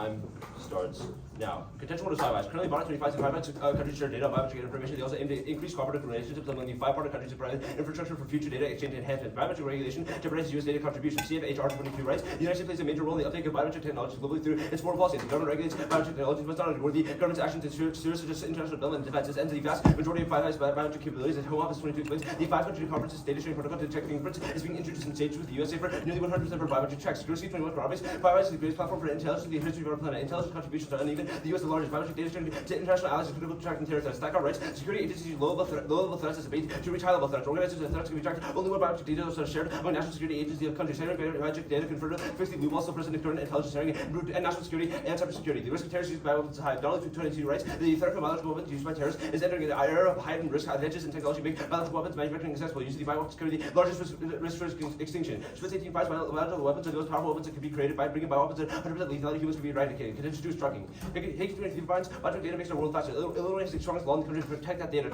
Time starts now. Contention 105. Currently, biometric countries share data on biometric information. They also aim to increase cooperative relationships among the 5 partner countries to provide infrastructure for future data exchange enhancement. Biometric regulation jeopardizes U.S. data contribution. CFH Article 22 rights. The United States plays a major role in the uptake of biometric technologies globally through its foreign policy. The government regulates biometric technologies, but not worthy government's action to ensure international development and defense. This ends the vast majority of biometric capabilities. As Home Office 22 explains, the 5-country conference's data sharing protocol to detect fingerprints is being introduced in stages with the USA for nearly 100% for biometric checks. Security 21 for obvious. Biometrics is the greatest platform for intelligence in the history of our planet. Intelligence contributions are uneven. The U.S. is the largest. Biometric data sharing to international allies is critical to tracking terror threats. Stack our rights. Security agencies use low-level threats as a bait to reach high-level threats. Organizations and threats can be tracked only when biometric data are shared among national security agencies of countries. Sharing biometric data can further fix the loopholes of present current intelligence sharing and national security and cybersecurity. The risk of terrorist use by weapons is high. Not only through 22 rights, the threat from biological weapons used by terrorists is entering an era of heightened risk. Advances in technology make biological weapons manufacturing accessible. Usually, biological security, the largest risk for extinction. Schmitz 18 finds biological weapons are the most powerful weapons that can be created by bringing bioweapons and 100% lethality humans can be eradicated. Contention 2 is trucking. Higgs 23 finds biometric data makes our world faster. Illinois is the strongest law in the country to protect that data.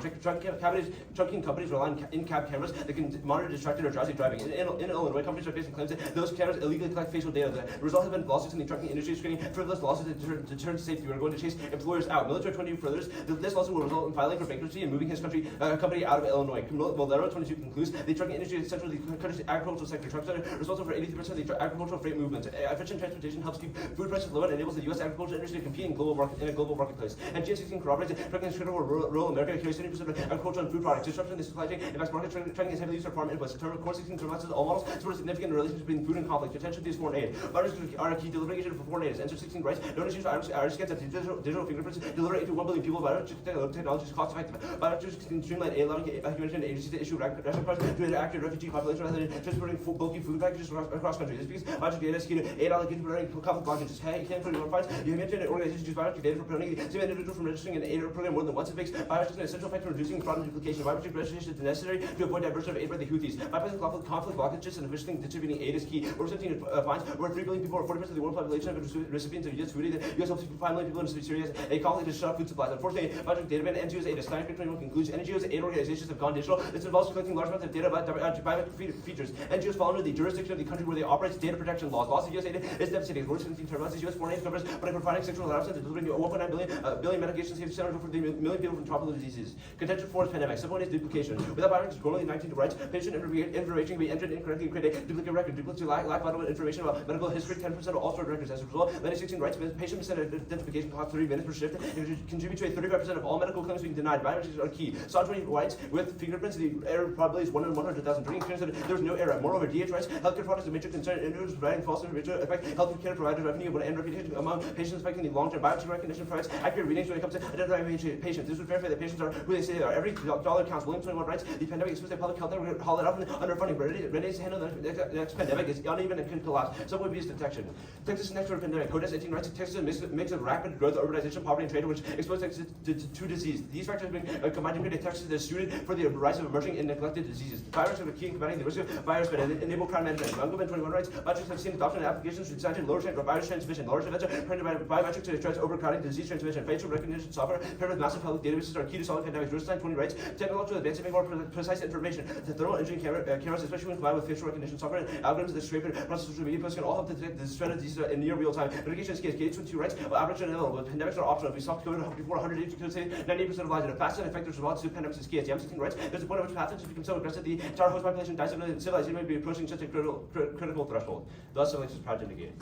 Trucking companies rely on in-cab cameras that can monitor distracted or drowsy driving. In Illinois, companies are facing claims that those cameras illegally collect facial data. The result has been lawsuits in the trucking industry screening frivolous lawsuits that deter safety. We are going to chase employers out. Military 22 furthers. This lawsuit will result in filing for bankruptcy and moving his company out of Illinois. Molero 22 concludes the trucking industry is central to the country's agricultural sector. Trucks are responsible for 83% of the agricultural freight movements. Efficient transportation helps keep food prices low and enables the U.S. agricultural industry to compete in a global marketplace. And GN16 corroborates that trucking is critical for rural America. It carries 70% of agricultural and food products. Disruption in the supply chain impacts market. Trucking is heavily used for farm inputs. The term Core 16 surmisses all models support a significant relationship between food and conflict. Attention to these foreign aid. Biometrics are a key delivery agent for foreign aid. Enter 16 rights. Notice use iris scans and digital fingerprints deliver aid to 1 billion people. Biometric technology is cost effective. Biometrics can streamline aid, allowing humanitarian agencies to issue ration cards to an accurate refugee population rather than transporting bulky food packages across countries. This because biometric data is key to aid allocation for learning conflict blockages. Hey, you can't put your fights. Humanitarian organizations use biometric data for preventing the same individual from registering an aid program more than once. It makes biometrics an essential factor in reducing fraud and duplication. Biometric registration is necessary to avoid diversion of aid by the Houthis. Bypassing conflict blockages and efficiently distributing aid is key. Representing fines where 3 billion people or 40% of the world population have recipients of U.S. food aid. The U.S. helps 5 million people in Syria. A conflict to shut off food supplies. Unfortunately, biometric data ban NGOs aid. A study 2021 concludes NGOs aid organizations have gone digital. This involves collecting large amounts of data about biometric features. NGOs fall under the jurisdiction of the country where they operate data protection laws. Loss of U.S. aid is devastating. Words 17 terms. U.S. foreign aid covers by providing sexual allowances and delivering 1.9 billion medications saved center for the million people from tropical diseases. Contention 4 is pandemic. Simple is duplication. Without biometrics, normally 19 rights, patient information can be entered incorrectly and create a duplicate record. Duplicates lack vital information about medical history. 10% of all stored records. As a result, 16 rights, patient identification costs 30 minutes per shift and contribute to a 35% of all medical claims being denied. Biometrics are key. Saw 20 rights with fingerprints. The error probability is 1 in 100,000. During experience that there was no error. Moreover, DH rights, healthcare fraud is a major concern. Individuals providing false information affect healthcare providers' revenue and reputation among patients, affecting the long-term biometric recognition provides accurate readings when it comes to identifying patients. This would verify that patients are who they say they are. Every dollar counts. William 21 writes, the pandemic exposed to public health and we're going to call it up underfunding. Ready to handle the next pandemic is uneven and could collapse. Some would be detection. Texas next to a pandemic. Codes 18 writes, Texas is a mix of rapid growth, urbanization, poverty, and trade, which expose Texas to disease. These factors have been combined to create a Texas that is suited for the rise of emerging and neglected diseases. Viruses are key in combating the risk of virus spread and enable crime management. Montgomery 21 writes, biometrics have seen adoption of applications designed to lower virus transmission. Large events are printed by biometrics to address overcrowding, disease transmission. Facial recognition software paired with massive public databases are key to solving pandemics. Rosenstein 20 writes, technological advances make more precise information. The thermal imaging cameras, especially when combined with facial recognition software and algorithms that scrape and process social media posts, can all help to detect the spread of disease in near real time. Mitigation is key. Gates 22 writes, average and level, but pandemics are optional. If we stopped COVID before 100 days, we could save 98% of lives. And a fast and effective response to pandemics is key. As Yam16 writes, there's a point at which pathogens become so aggressive the entire host population dies of civilization may be approaching such a critical threshold. Thus, civilization is proud to negate.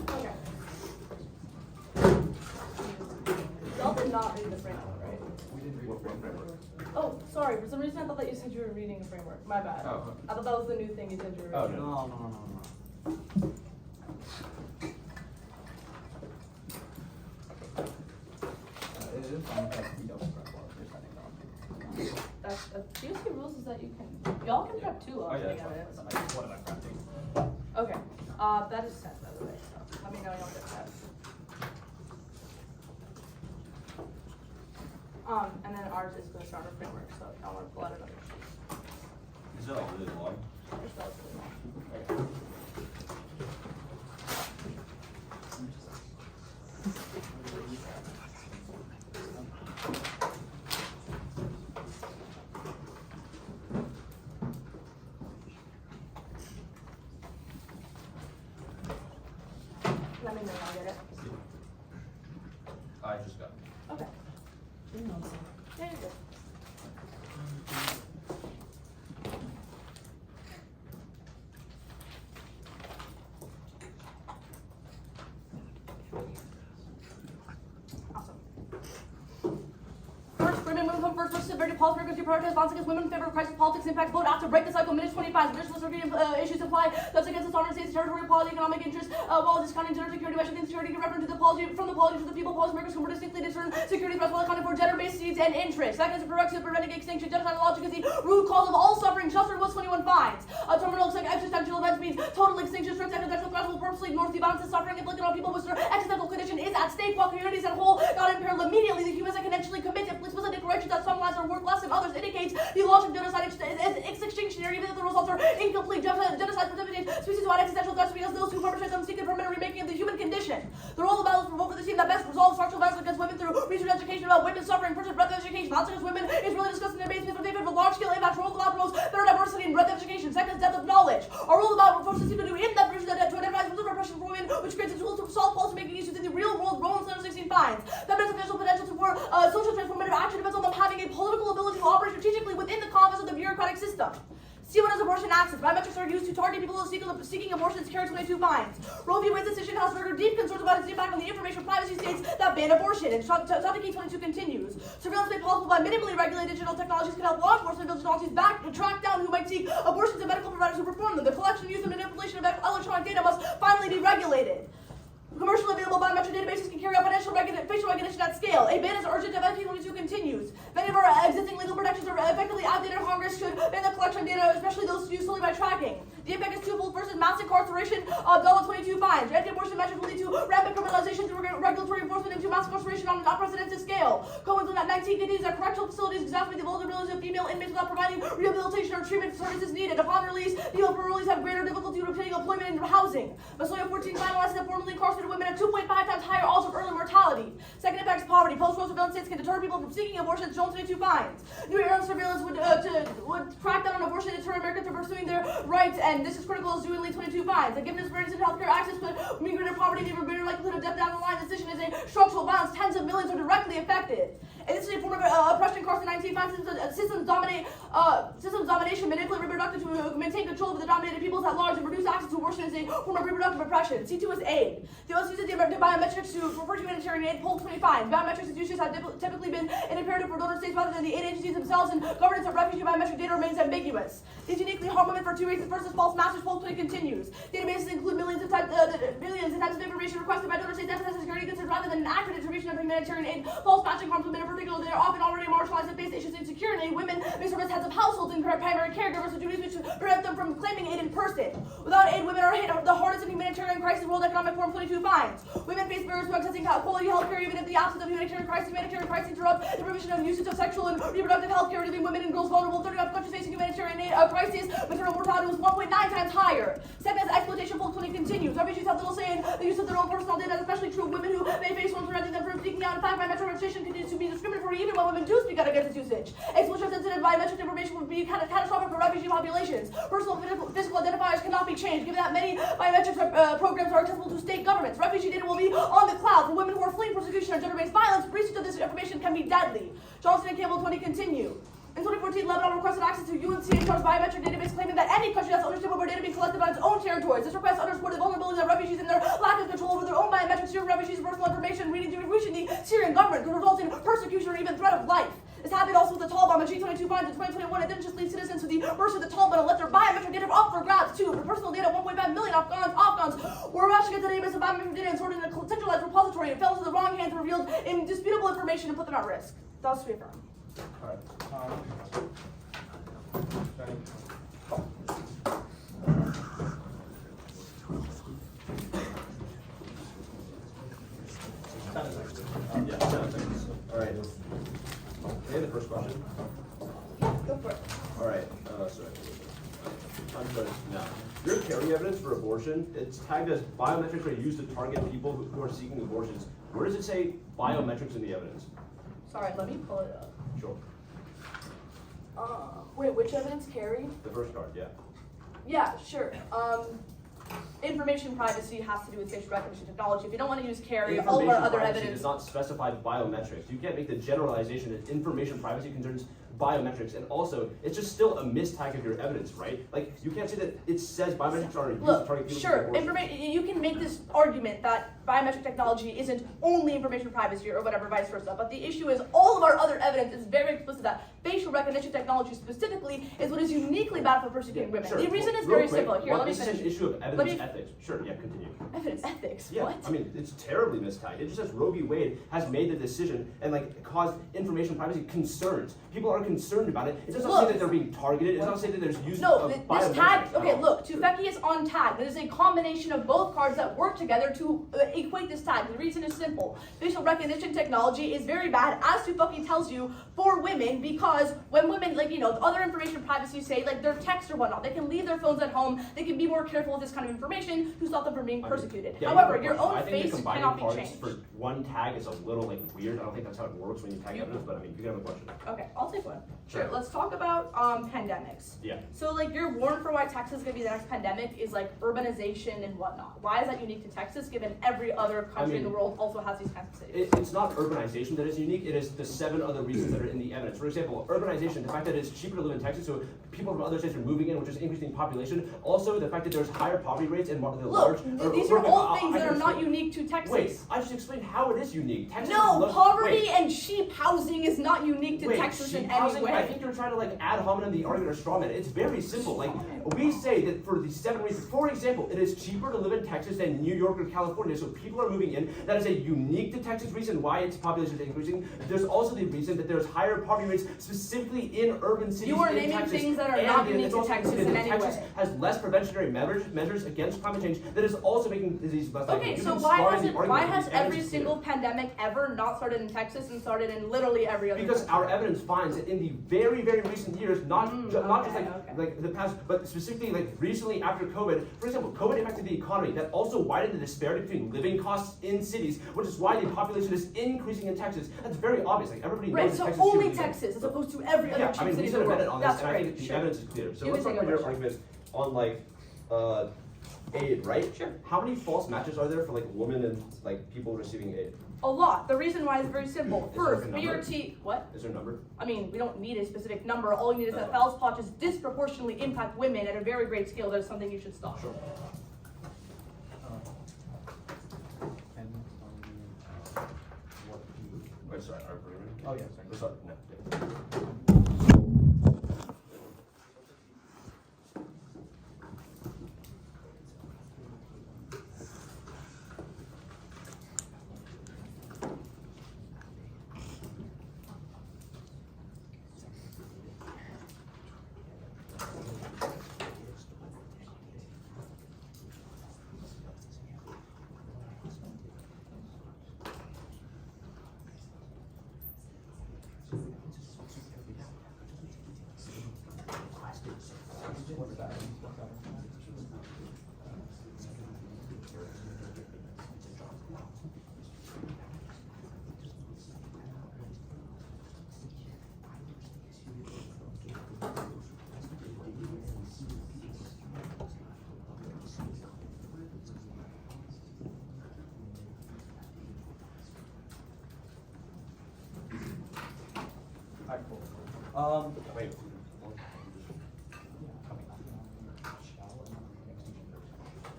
Okay. Y'all did not read the framework, right? We didn't read what framework. Oh, sorry. For some reason, I thought that you said you were reading the framework. My bad. Oh, okay. I thought that was the new thing you said you were reading. Oh, No. It is fine if we don't prep while we're setting up. That's DOC rules is that you can. Y'all can prep too. Oh, yeah, What am I prepping? Okay. That is set, by the way. So let me know y'all get that. And then ours is the starter framework. So if y'all want to pull out another sheet. Is that all really long? It's relatively long. me know how I get it. I just got it. Okay. Yeah, you're good. Awesome. First, women come first versus severity policy because you prioritize violence against women in favor of crisis politics impact vote after break the cycle minutes 25 traditional issues apply that's against the sovereign states territorial equality economic interests while discounting gender security measures and security to reference to the policy from the policy to the people policymakers who more distinctly discern security threats while accounting for gender-based needs and interests. Second is a prerequisite preventing extinction. Genocide logic is the root cause of all suffering. Shelter was 21 fines. A terminal existential events means total extinction. Strict existential threats will purposely ignore the violence and suffering inflicted on people with their existential condition is at stake while communities as a whole got impaired immediately. The humans that can actually commit explicit declarations that some lives are worth less than others indicates the logic of genocide is extinctionary even if the results are incomplete. Genocide precipitates species-wide existential threats because those who perpetrate them seek the permanent remaking of the human condition. The role of ballots for vote for the team that best resolves structural violence against women through research education about women's suffering, personal breadth of education. Violence against women is really discussed in the basement of favor of large-scale impact. Role of the ballot promotes better diversity and breadth of education. Second is depth of knowledge. Our role of the ballot forces people to do in-depth research to identify the repression for women, which creates a tool to solve policy-making issues in the real world. Role in 16 fines. Feminist official potential for social transformative action depends on them having a political ability to operate strategically within the confines of the bureaucratic system. C1 is abortion access. Biometrics are used to target people seeking abortions. Carry 22 fines. Roe v. Wade's decision has triggered deep concerns about its impact on the information privacy states that ban abortion. And TOC 22 continues. Surveillance made possible by minimally regulated digital technologies can help law enforcement vigilantes track down who might seek abortions and medical providers who perform them. The collection, use, and manipulation of electronic data must finally be regulated. Commercially available biometric databases can carry out facial recognition at scale. A ban is urgent if FP22 continues. Many of our existing legal protections are effectively outdated. Congress should ban the collection of data, especially those used solely by tracking. The impact is twofold. First is mass incarceration of $22 fines. Anti-abortion measures will lead to rapid criminalization through regulatory enforcement and to mass incarceration on an unprecedented scale. Co-ins at 19 continues that correctional facilities exacerbate the vulnerabilities of female inmates without providing rehabilitation or treatment services needed. Upon release, people for release have greater difficulty obtaining employment and housing. Masoya 14 finalizes that formerly incarcerated women have 2.5 times higher odds of early mortality. Second impact is poverty. Post-Roe surveillance states can deter people from seeking abortion. Jones 22 fines. New era surveillance would crack down on abortion and deter Americans from pursuing their rights, and this is critical as doing 22 fines. The given disparities in healthcare access could mean greater poverty and even greater likelihood of death down the line. This decision is a structural violence. Tens of millions are directly affected. And this is a form of oppression. Carson 19 fines. Systems domination manipulate reproductive to maintain control over the dominated peoples at large and reduce access to abortion is a form of reproductive oppression. C2 is aid. The US uses the biometrics to refer to humanitarian aid. Poll 25. Biometrics institutions have typically been an imperative for donor states rather than the aid agencies themselves, and governance of refugee biometric data remains ambiguous. These uniquely harm women for two reasons. First is false masters. Poll 20 continues. Databases include millions of types of information requested by donor states, emphasizing security concerns rather than an accurate distribution of humanitarian aid. False matching harms women in particular. They are often already marginalized and face issues insecure in aid. Women may serve as heads of households and primary caregivers with duties which prevent them from claiming aid in person. Without aid, women are hit the hardest in humanitarian crisis. World Economic Forum 22 fines. Women face barriers to accessing quality health care even in the absence of humanitarian crisis. Humanitarian crisis interrupt the provision of usage of sexual and reproductive health care, leaving women and girls vulnerable. 39 countries facing humanitarian aid crisis. Maternal mortality was 1.9 times higher. Second, as exploitation Poll 20 continues. Refugees have little say in the use of their own personal data, especially true of women who may face one preventing them from speaking out. In fact, biometric registration continues to be discriminatory even when women do speak out against its usage. Exploitation-sensitive biometric information would be catastrophic for refugee populations. Personal physical identifiers cannot be changed, given that many biometric programs are accessible to state governments. Refugee data will be on the cloud. For women who are fleeing persecution or gender-based violence, breach of this information can be deadly. Johnson and Campbell 20 continue. In 2014, Lebanon requested access to UNHCR's biometric database, claiming that any country has ownership over data being collected on its own territories. This request underscored the vulnerability of refugees and their lack of control over their own biometrics. Syrian refugees' personal information reaching the Syrian government could result in persecution or even threat of life. This happened also with the Taliban. The G22 fines in 2021, it didn't just leave citizens to the mercy of the Taliban and let their biometric data up for grabs too. For personal data, 1.5 million Afghans were rushed against the database of biometric data and stored in a centralized repository. It fell into the wrong hands and revealed indisputable information and put them at risk. That was Reframing. All right. All right. Okay, the first question. Go for it. All right. Sorry. I'm starting now. Your carry evidence for abortion, it's tagged as biometrics are used to target people who are seeking abortions. Where does it say biometrics in the evidence? Sorry, let me pull it up. Sure. Wait, which evidence carry? The first card, yeah. Yeah, sure. information privacy has to do with facial recognition technology. If you don't want to use carry, all of our other privacy evidence. does not specify biometrics. You can't make the generalization that information privacy concerns biometrics, and also it's just still a mistag of your evidence, right? Like you can't say that it says biometrics are used to target people. Sure, you can make this argument that biometric technology isn't only information privacy or whatever, vice versa. But the issue is all of our other evidence is very explicit that facial recognition technology specifically is what is uniquely bad for persecuting women. Sure. The reason is Real very quick, simple. Here, let me this is finish. an issue of evidence ethics. Sure, yeah, continue. Evidence ethics. Yeah, What? I mean, it's terribly mistagged. It just says Roe v. Wade has made the decision and like caused information privacy concerns. People are concerned about it. It doesn't say that they're being targeted. It doesn't say that there's use of this tag. biometrics. Okay, look, Tufeki is on tag. There is a combination of both cards that work together to equate this tag. The reason is simple. Facial recognition technology is very bad, as Tufeki tells you, for women because when women, like other information privacy say like their text or whatnot, they can leave their phones at home. They can be more careful with this kind of information to stop them from being persecuted. Yeah, However, your own I think face combining cannot be cards changed. for one tag is a little like weird. I don't think that's how it works when you tag evidence. But I mean, you can have a question. Okay, I'll take one. Sure. Sure. Let's talk about pandemics. Yeah. So like your warrant for why Texas is gonna be the next pandemic is like urbanization and whatnot. Why is that unique to Texas given every other country in the world also has these kinds of cities? It's not urbanization that is unique. It is the 7 other reasons that are in the evidence. For example, urbanization, the fact that it's cheaper to live in Texas, so people from other states are moving in, which is increasing population. Also, the fact that there's higher poverty rates and large. These are all things that are not unique to Texas. Wait, I just explained how it is unique. Texas No, poverty and cheap housing is not unique to Texas in any way. I think you're trying to like ad hominem the argument or straw man. It's very simple. Like we say that for the 7 reasons. For example, it is cheaper to live in Texas than New York or California, so people are moving in. That is a unique to Texas reason why its population is increasing. There's also the reason that there's higher poverty rates specifically in urban cities. You are in naming Texas. things that are not unique to Texas in any Texas way. has less preventionary measures against climate change that is also making disease less likely. Okay, so why has every single pandemic ever not started in Texas and started in literally every other Because country? our evidence finds that in the very, very recent years, not just like the past, but specifically like recently after COVID, for example, COVID impacted the economy. That also widened the disparity between living costs in cities, which is why the population is increasing in Texas. That's very obvious. Like everybody knows that so Texas is only cheaper. Texas as opposed to every other cheap I mean, city we in did the a minute world. on this, That's and I great. think the Sure. evidence is clear. So You let's can talk take about a your arguments on like aid, right? Sure. How many false matches are there for like women and like people receiving aid? A lot. The reason why is very simple. Is there First, a number? BRT. What? Is there a number? I mean, we don't need a specific number. All you need is that false potches disproportionately impact women at a very great scale. That is something you should stop. Sure. Wait, sorry, Oh, yeah, sorry. Sorry, no. Alright, cool. Wait.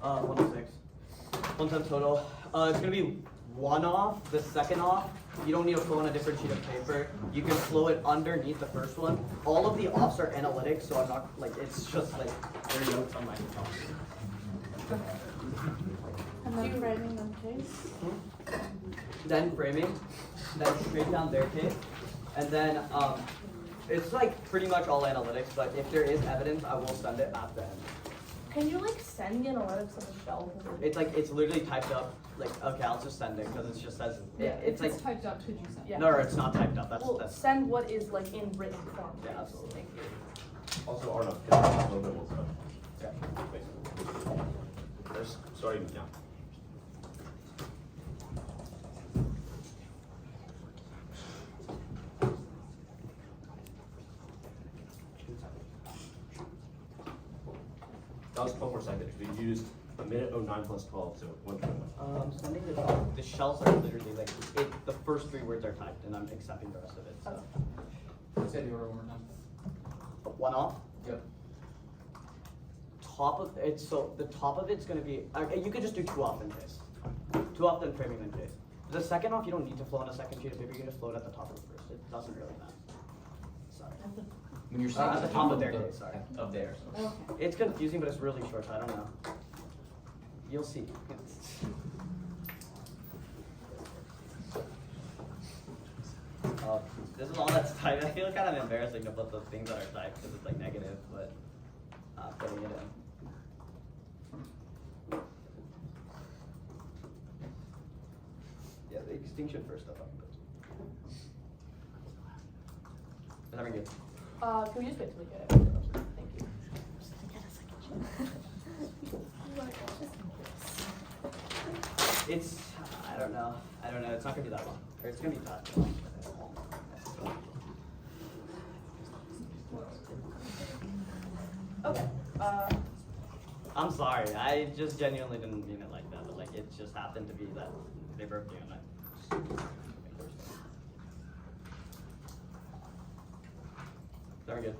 106. 1 time total. It's gonna be 1 off, the second off. You don't need to flow on a different sheet of paper. You can flow it underneath the first one. All of the offs are analytics, so I'm not like it's just like their notes on my phone. And then framing them case. Then framing, then straight down their case, and then it's like pretty much all analytics. But if there is evidence, I will send it at the end. Can you like send the analytics on the shelf? It's like it's literally typed up. Like okay, I'll just send it because it just says it's like typed up, could you send? Yeah. no, it's not typed up. Well, That's send what is like in written form. Yeah, please. absolutely. Thank you. Also, Arnav, can I talk a little bit more stuff? yeah. Wait. There's starting now. That was 12 more seconds. We used A minute 09 plus 12, so 121. Sending the shells are literally like, the first 3 words are typed, and I'm accepting the rest of it, so. Say the order one more time. 1 off. Yep. Top of it, so the top of it's gonna be, you could just do 2 off and chase. 2 off, then framing, then chase. The second off, you don't need to flow on a second sheet of paper, you can just flow it at the top of the first. It doesn't really matter. Sorry. When you're saying At the top of their case, sorry. Of theirs. Okay. It's confusing, but it's really short, so I don't know. You'll see. This is all that's typed. I feel kind of embarrassing to put the things that are typed because it's like negative, but putting it in. Yeah, the extinction first stuff. Is that good? Can we just wait till we get it? Thank you. It's, I don't know. It's not gonna be that long. Or it's gonna be that. Okay. I'm sorry. I just genuinely didn't mean it like that. But like, it just happened to be that they broke the internet. Very good.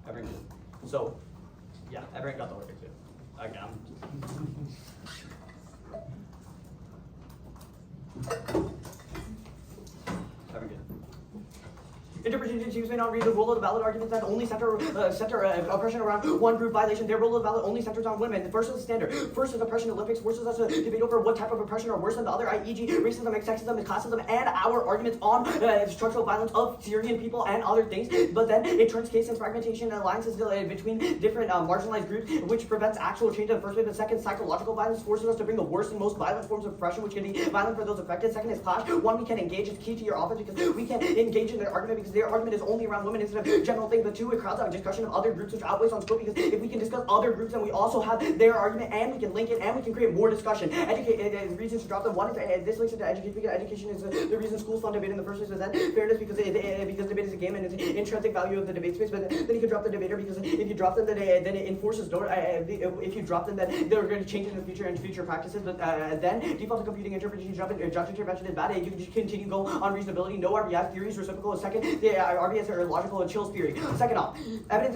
Everyone good. So, yeah, everyone got the order too. Again. Everyone good. Interpretations may not read the role of the ballot arguments that only center oppression around one group violation. Their role of the ballot only centers on women. The first is the standard. First is oppression. Olympics forces us to debate over what type of oppression are worse than the other, e.g. racism, sexism, classism, and our arguments on structural violence of Syrian people and other things. But then it turns case and fragmentation and alliances between different marginalized groups, which prevents actual change in the first place. But second, psychological violence forces us to bring the worst and most violent forms of oppression, which can be violent for those affected. Second is clash. One, we can engage. It's key to your office because we can engage in their argument because their argument is only around women instead of general things. But two, it crowds out discussion of other groups, which outweighs on scope because if we can discuss other groups and we also have their argument and we can link it and we can create more discussion. Reasons to drop them. One is this links into education because education is the reason schools fund debate in the first place. But then fairness because debate is a game and it's intrinsic value of the debate space. But then you can drop the debater because if you drop them, then it enforces if you drop them, then they're going to change in the future and future practices. But then default to computing interpretation, judge intervention is bad. You can just continue go on reasonability. No RBS theory is reciprocal. Second, the RBS are logical and chills theory. Second off, evidence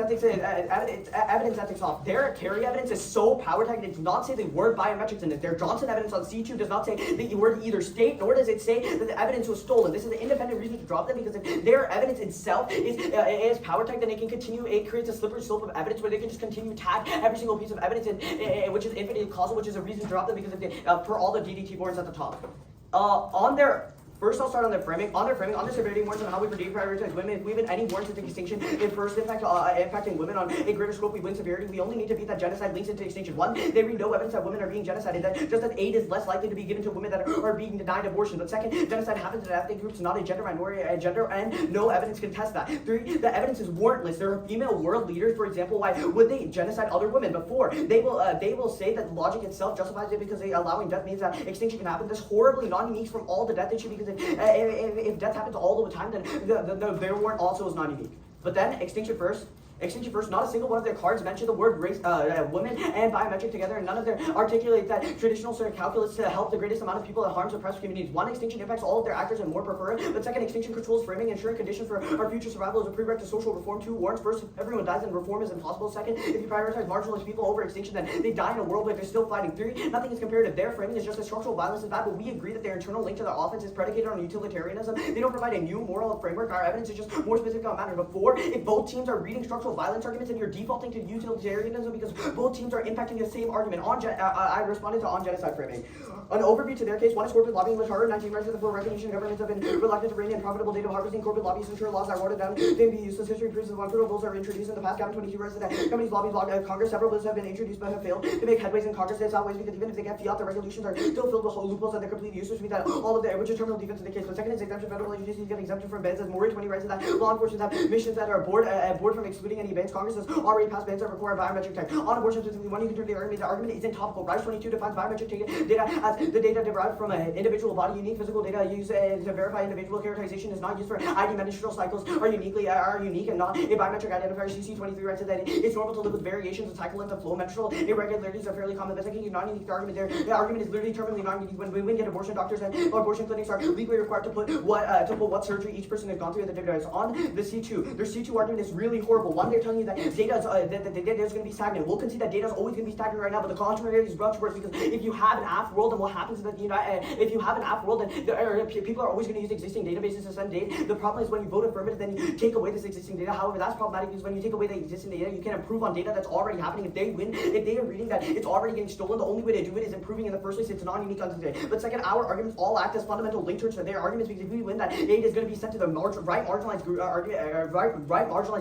ethics off. Their carry evidence is so power tag it does not say the word biometrics in it. Their Johnson evidence on C2 does not say the word either state, nor does it say that the evidence was stolen. This is an independent reason to drop them because if their evidence itself is power tag, then it can continue. It creates a slippery slope of evidence where they can just continue tag every single piece of evidence in which is infinitely causal, which is a reason to drop them because of for all the DDT boards at the top. First, I'll start on their framing. On the severity warrants on how we deprioritize women. If we have any warrants into extinction, in first impacting women on a greater scope, we win severity. We only need to beat that genocide links into extinction. One, they read no evidence that women are being genocided. Just that aid is less likely to be given to women that are being denied abortion. But second, genocide happens in ethnic groups, not a gender minority, and no evidence can test that. Three, the evidence is warrantless. There are female world leaders, for example. Why would they genocide other women? But four, they will say that logic itself justifies it because allowing death means that extinction can happen. This horribly non-unique from all the death issue because if death happens all the time, then their warrant also is not unique. But then, extinction first, not a single one of their cards mention the word race, women and biometric together, and none of them articulate that traditional sort of calculus to help the greatest amount of people that harms oppressed communities. One, extinction impacts all of their actors and more prefer it, but second, extinction controls framing, ensuring conditions for our future survival is a prerequisite to social reform. Two, warrants first, if everyone dies, then reform is impossible. Second, if you prioritize marginalized people over extinction, then they die in a world where they're still fighting. Three, nothing is comparative. Their framing is just that structural violence is bad, but we agree that their internal link to their offense is predicated on utilitarianism. They don't provide a new moral framework. Our evidence is just more specific on matters. But four, if both teams are reading structural violence arguments and you're defaulting to utilitarianism because both teams are impacting the same argument. I responded to on genocide framing. An overview to their case, one is corporate lobbying was harder. 19 rights for recognition governments have been reluctant to bring in profitable data harvesting. Corporate lobbyists ensure laws are watered down. They be useless. History proves that one federal bills are introduced in the past. Gavin 22 writes that companies lobby Congress. Several bills have been introduced but have failed to make headways in Congress. That's always because even if they get fiat, the resolutions are still filled with loopholes and they're completely useless. Mean that all of which is terminal defense in the case. But second is exemption. Federal agencies get exemption from beds. As Maury 20 writes that law enforcement have missions that are bored from excluding any bans. Congress has already passed bans that require biometric tech. On abortion specifically, one you can turn the argument isn't topical. Rise 22 defines biometric data as the data derived from an individual body. Unique physical data used to verify individual characterization is not used for ID. Menstrual cycles are unique and not a biometric identifier. CC23 writes that it's normal to live with variations of cycle length of flow. Menstrual irregularities are fairly common. But second, is non-unique. The argument there, the argument is literally terminally non-unique. When women get abortion, doctors and abortion clinics are legally required to put what surgery each person has gone through. The data is on the C2. Their C2 argument is really horrible. One, they're telling you that data is that the data is going to be stagnant. We'll concede that data is always going to be stagnant right now, but the contrary is much worse, because if you have an app world, then what happens is that if you have an app world, then people are always going to use existing databases to send data. The problem is when you vote affirmative, then you take away this existing data. However, that's problematic because when you take away the existing data, you can improve on data that's already happening. If they win, if they are reading that it's already getting stolen, the only way to do it is improving in the first place. It's non-unique unto today. But second, our arguments all act as fundamental linkers to their arguments, because if we win, that aid is going to be sent to the right marginalized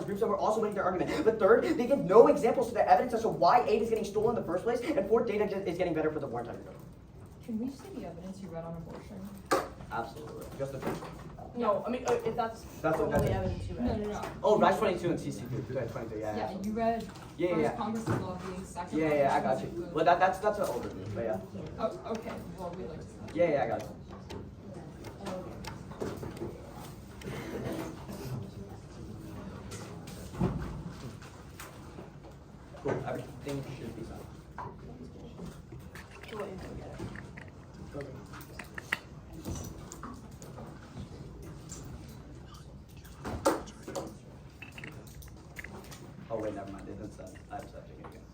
groups, and we're also winning their argument. But third, they give no examples to the evidence as to why aid is getting stolen in the first place. And fourth, data is getting better for the war time. Can we see the evidence you read on abortion? Absolutely. Just a No, I mean, if that's the what only evidence you read. No. Oh, Rise 22 and CC 23. Yeah, you read first Congress is lobbying, second. Yeah, I got you. Well, that's an overview, but yeah. Oh, okay. Well, we like to see that. Yeah, I got you. Cool. Everything should be done. Go ahead and get it. Okay. Oh wait, never mind. It isn't. I have to check it again.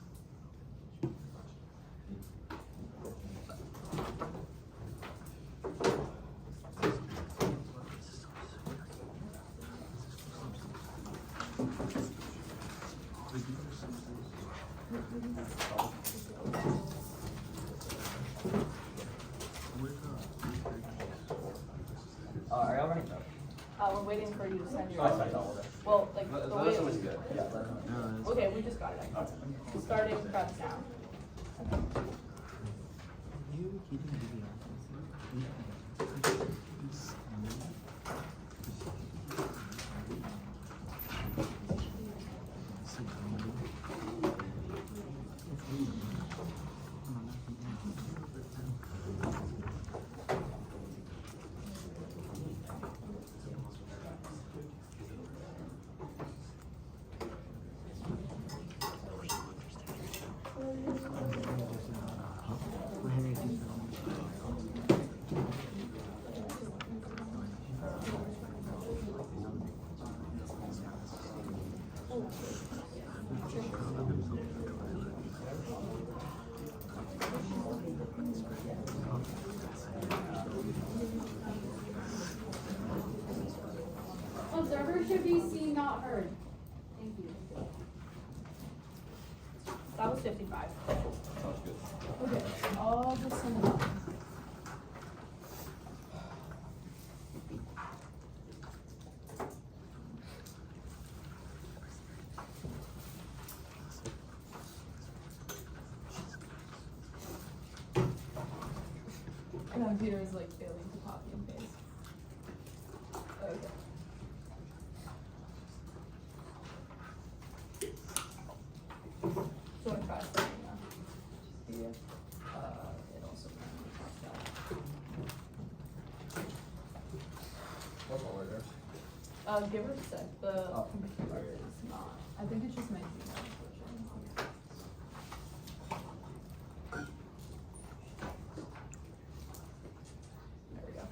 Are y'all running? We're waiting for you to send your. Oh, I sent all of it. Well, like the way. This was good. Yeah. Okay, we just got it. Starting from down. Observers should be seen, not heard. Thank you. That was 55. Sounds good. Okay, I'll just sum it up. My computer is like failing to copy and paste. Okay. So I tried something now. Yeah. It also kind of popped out. What's all order? Give her a sec. The computer is not. I think it's just my Gmail version. There we go.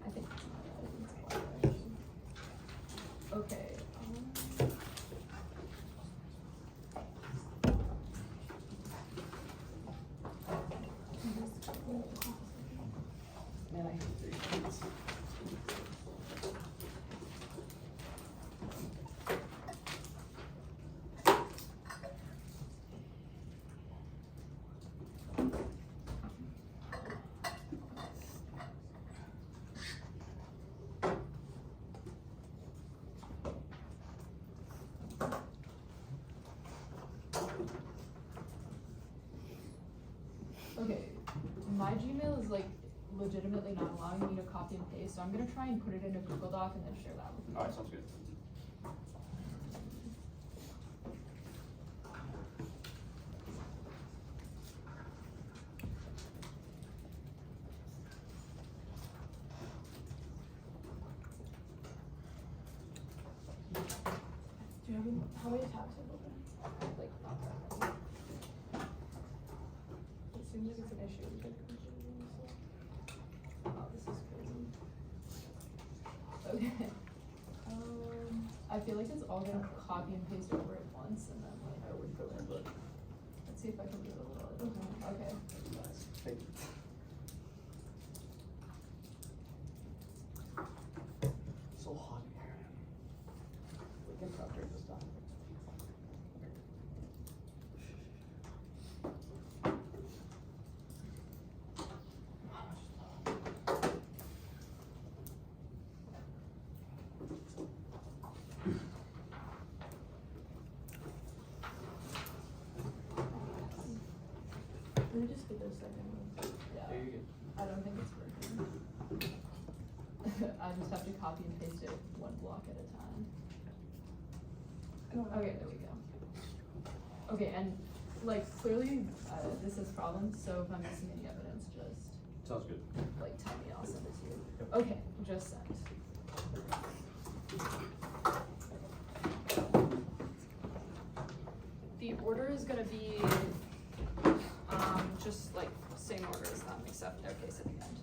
I think. Okay. Man, I hate 3 sheets. Okay. My Gmail like legitimately not allowing me to copy and paste, so I'm gonna try and put it in a Google Doc and then share that with you. Alright, sounds good. Do you have how many tabs have open? Like, not that many. It seems like it's an issue. Oh, this is crazy. Okay. I feel like it's all gonna copy and paste over at once, and then like I would go in, but let's see if I can do it a little. Okay. Thank you. So hot in here. We can stop during this time. Let me just get this second. Yeah. There you go. I don't think it's working. I just have to copy and paste it one block at a time. Okay, there we go. Okay, and like clearly this is problems, so if I'm missing any evidence, just Sounds good. like tell me, I'll send it to you. Okay, just sent. The order is gonna be just like same order as them, except their case at the end.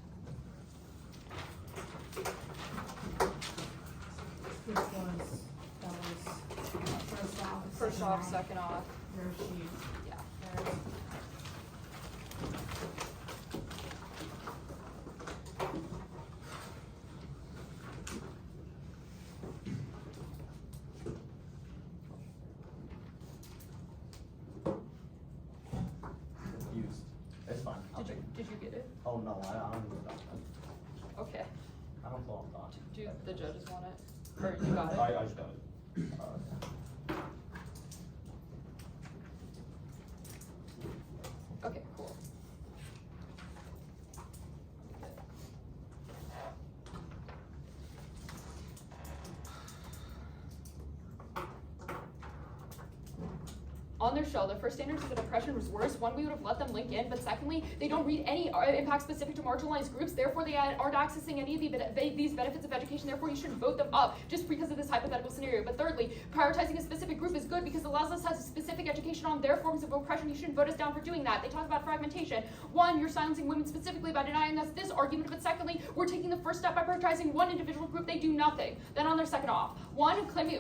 Which was, that was first off. First off, second off, Your sheet. yeah. There. Confused. It's fine. I'll take it. Did you get it? Oh no, I don't need that. Okay. I don't fall on thought. Do the judges want it? Or you got it? I just got it. Okay, cool. On their show, the first standards of oppression was worse. One, we would have let them link in, but secondly, they don't read any impact specific to marginalized groups. Therefore, they aren't accessing any of these benefits of education. Therefore, you shouldn't vote them up just because of this hypothetical scenario. But thirdly, prioritizing a specific group is good because it allows us to have specific education on their forms of oppression. You shouldn't vote us down for doing that. They talk about fragmentation. One, you're silencing women specifically by denying us this argument. But secondly, we're taking the first step by prioritizing one individual group. They do nothing. Then on their second off, one,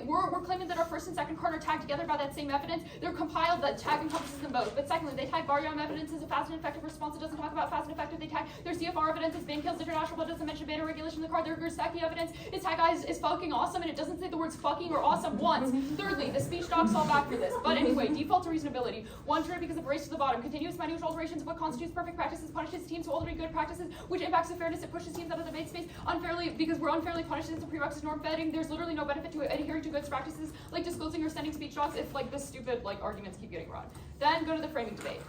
we're claiming that our first and second card are tagged together by that same evidence. They're compiled that tag encompasses them both. But secondly, they tag barium evidence as a fast and effective response. It doesn't talk about fast and effective. They tag their CFR evidence as ban kills international, but doesn't mention ban or regulation in the card. Their Gersaki evidence is tag is fucking awesome, and it doesn't say the words fucking or awesome once. Thirdly, the speech docs fall back for this. But anyway, default to reasonability. One, true because of race to the bottom. Continuous minute alterations of what constitutes perfect practices punishes teams who already good practices, which impacts the fairness. It pushes teams out of the debate space unfairly because we're unfairly punished as a prerequisite norm fitting. There's literally no benefit to adhering to good practices like disclosing or sending speech docs if like this stupid like arguments keep getting run. Then go to the framing debate.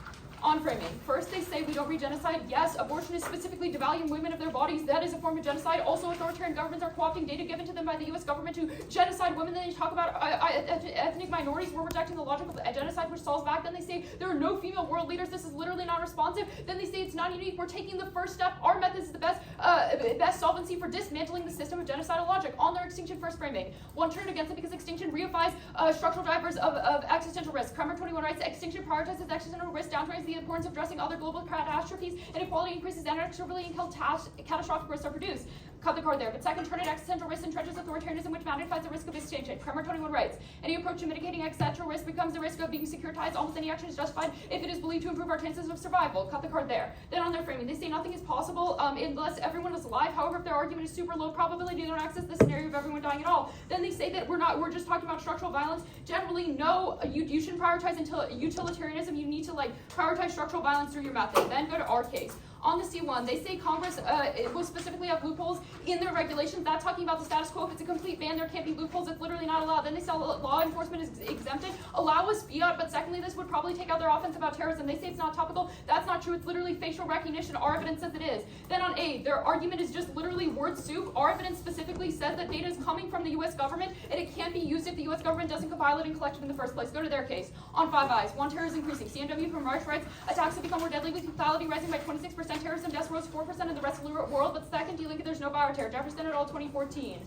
On framing, first they say we don't read genocide. Yes, abortion is specifically devaluing women of their bodies. That is a form of genocide. Also, authoritarian governments are co-opting data given to them by the U.S. government to genocide women. Then they talk about ethnic minorities. We're rejecting the logic of genocide, which falls back. Then they say there are no female world leaders. This is literally not responsive. Then they say it's not unique. We're taking the first step. Our method is the best solvency for dismantling the system of genocidal logic. On their extinction first framing, one turned against it because extinction reifies structural drivers of existential risk. Kramer 21 writes, extinction prioritizes existential risk, downtrends the importance of addressing other global catastrophes, inequality increases, and inexorably catastrophic risks are produced. Cut the card there. But second, turn it existential risk entrenches authoritarianism, which magnifies the risk of extinction. Kramer 21 writes, any approach to mitigating existential risk becomes the risk of being securitized. Almost any action is justified if it is believed to improve our chances of survival. Cut the card there. Then on their framing, they say nothing is possible unless everyone is alive. However, if their argument is super low probability, they don't access the scenario of everyone dying at all. Then they say that we're just talking about structural violence. Generally, no, you shouldn't prioritize until utilitarianism. You need to prioritize structural violence through your method. Then go to our case. On the C1, they say Congress will specifically have loopholes in their regulations. That's talking about the status quo. If it's a complete ban, there can't be loopholes. It's literally not allowed. Then they say law enforcement is exempted. Allow us fiat, but secondly, this would probably take out their offense about terrorism. They say it's not topical. That's not true. It's literally facial recognition. Our evidence says it is. Then on A, their argument is just literally word soup. Our evidence specifically says that data is coming from the U.S. government, and it can't be used if the U.S. government doesn't compile it and collect it in the first place. Go to their case. On Five Eyes, one, terror is increasing. CMW from March writes, attacks have become more deadly with lethality rising by 26%. Terrorism deaths rose 4% in the rest of the world, but second, do you link it? There's no bioterror. Jefferson et al. 2014.